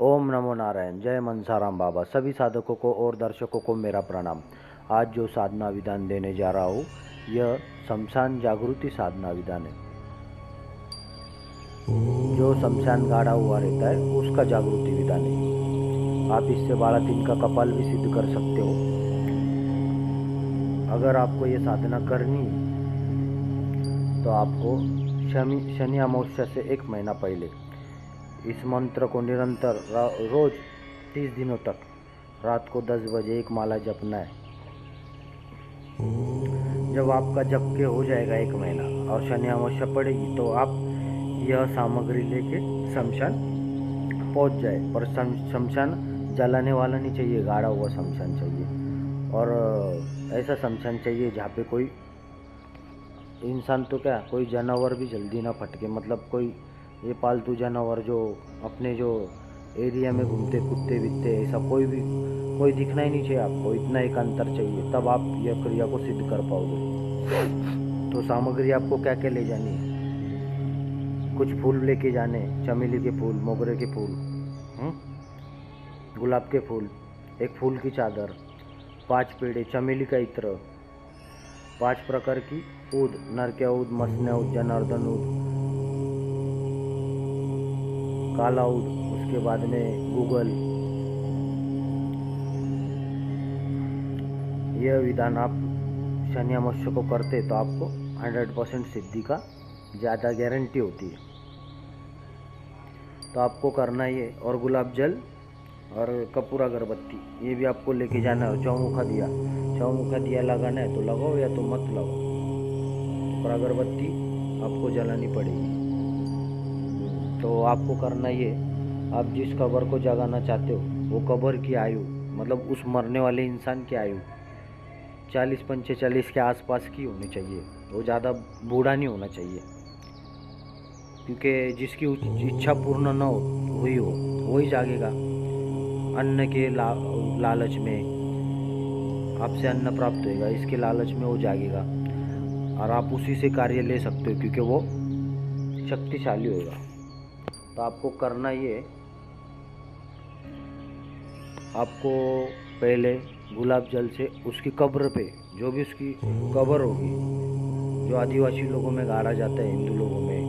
ओम नमो नारायण। जय मनसाराम बाबा। सभी साधकों को और दर्शकों को मेरा प्रणाम। आज जो साधना विधान देने जा रहा हूँ यह शमशान जागृति साधना विधान है। जो शमशान गाड़ा हुआ रहता है उसका जागृति विधान है। आप इससे 12 दिन का कपाल भी सिद्ध कर सकते हो। अगर आपको ये साधना करनी तो आपको शनि अमावस्या से 1 महीना पहले इस मंत्र को निरंतर रोज 30 दिनों तक रात को 10 बजे 1 माला जपना है। जब आपका जप के हो जाएगा 1 महीना और शनि अमावस्या पड़ेगी तो आप यह सामग्री लेके शमशान पहुंच जाए। पर शमशान जलाने वाला नहीं चाहिए, गाड़ा हुआ शमशान चाहिए। और ऐसा शमशान चाहिए जहाँ पे कोई इंसान तो क्या कोई जानवर भी जल्दी ना फटके। मतलब कोई ये पालतू जानवर जो अपने जो एरिया में घूमते कुत्ते बित्ते ऐसा कोई दिखना ही नहीं चाहिए आपको। इतना एक अंतर चाहिए, तब आप यह क्रिया को सिद्ध कर पाओगे। तो सामग्री आपको क्या क्या ले जानी है? कुछ फूल लेके जाने, चमेली के फूल, मोगरे के फूल, गुलाब के फूल, एक फूल की चादर, 5 पेड़े, चमेली का इत्र, 5 प्रकार की ऊद, नरक्या ऊद, मसन्या ऊद, जनार्दन ऊद, काला ऊद, उसके बाद में गूगल। यह विधान आप शनि अमावस्या को करते तो आपको 100% सिद्धि का ज़्यादा गारंटी होती है। तो आपको करना ये, और गुलाब जल और कपूर अगरबत्ती ये भी आपको लेके जाना है। चौमुखा दिया लगाना है तो लगाओ या तो मत लगाओ, पर अगरबत्ती आपको जलानी पड़ेगी। तो आपको करना ये, आप जिस कब्र को जगाना चाहते हो वो कब्र की आयु, मतलब उस मरने वाले इंसान की आयु 40-45 के आसपास की होनी चाहिए। वो ज़्यादा बूढ़ा नहीं होना चाहिए, क्योंकि जिसकी इच्छा पूर्ण न हुई हो वही जागेगा। अन्न के लालच में आपसे अन्न प्राप्त होगा, इसके लालच में वो जागेगा और आप उसी से कार्य ले सकते हो क्योंकि वो शक्तिशाली होगा। तो आपको करना ये, आपको पहले गुलाब जल से उसकी कब्र पे, जो भी उसकी कब्र होगी, जो आदिवासी लोगों में गाड़ा जाता है, हिंदू लोगों में,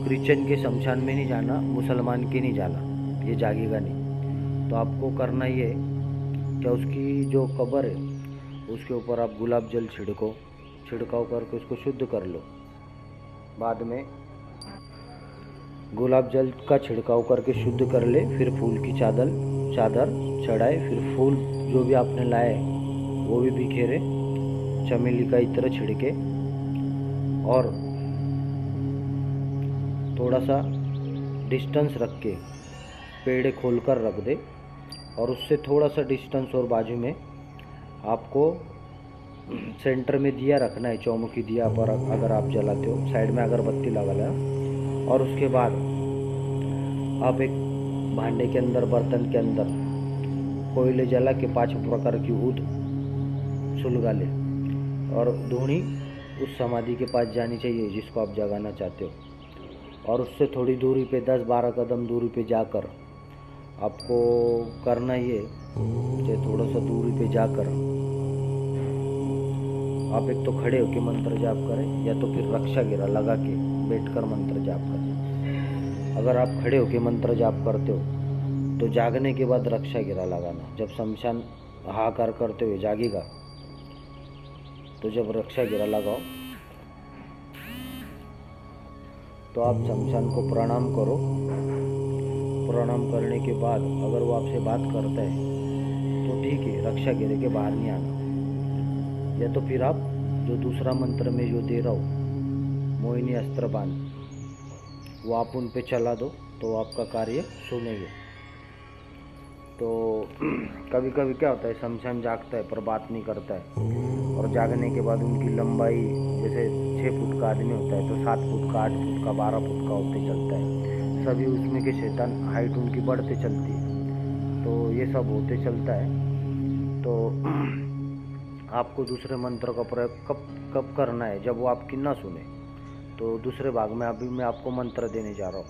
क्रिश्चियन के शमशान में नहीं जाना, मुसलमान के नहीं जाना, ये जागेगा नहीं। तो आपको करना ये क्या, उसकी जो कब्र है उसके ऊपर आप गुलाब जल छिड़काव करके उसको शुद्ध कर लो। बाद में गुलाब जल का छिड़काव करके शुद्ध कर ले, फिर फूल की चादर चढ़ाए, फिर फूल जो भी आपने लाए वो भी बिखेरे, चमेली का इत्र छिड़के और थोड़ा सा डिस्टेंस रख के पेड़ खोलकर रख दे, और उससे थोड़ा सा डिस्टेंस और बाजू में आपको सेंटर में दिया रखना है, चौमुखी दिया पर अगर आप जलाते हो, साइड में अगरबत्ती लगा लेना। और उसके बाद आप एक भांडे के अंदर, बर्तन के अंदर कोयले जला के 5 प्रकार की ऊद सुलगा ले, और धूनी उस समाधि के पास जानी चाहिए जिसको आप जगाना चाहते हो। और उससे थोड़ी दूरी पे 10-12 कदम दूरी पे जाकर आपको करना ये, थोड़ा सा दूरी पे जाकर आप एक तो खड़े होकर मंत्र जाप करें या तो फिर रक्षा घेरा लगा के बैठकर मंत्र जाप करें। अगर आप खड़े होकर मंत्र जाप करते हो तो जागने के बाद रक्षा घेरा लगाना। जब शमशान हाहाकार करते हुए जागेगा तो जब रक्षा घेरा लगाओ तो आप शमशान को प्रणाम करो। प्रणाम करने के बाद अगर वो आपसे बात करता है तो ठीक है, रक्षा घेरे के बाहर नहीं आना। या तो फिर आप जो दूसरा मंत्र में जो दे रहा हूँ, मोहिनी अस्त्र बाण, वो आप उन पे चला दो तो आपका कार्य सुनेंगे। तो कभी कभी क्या होता है, शमशान जागता है पर बात नहीं करता है, और जागने के बाद उनकी लंबाई जैसे 6 फुट का आदमी होता है तो 7 फुट का, 8 फुट का, 12 फुट का होते चलता है। सभी उसमें के शैतान हाइट उनकी बढ़ते चलती है, तो ये सब होते चलता है। तो आपको दूसरे मंत्र का प्रयोग कब करना है, जब वो आपकी ना सुने। तो दूसरे भाग में अभी मैं आपको मंत्र देने जा रहा हूँ।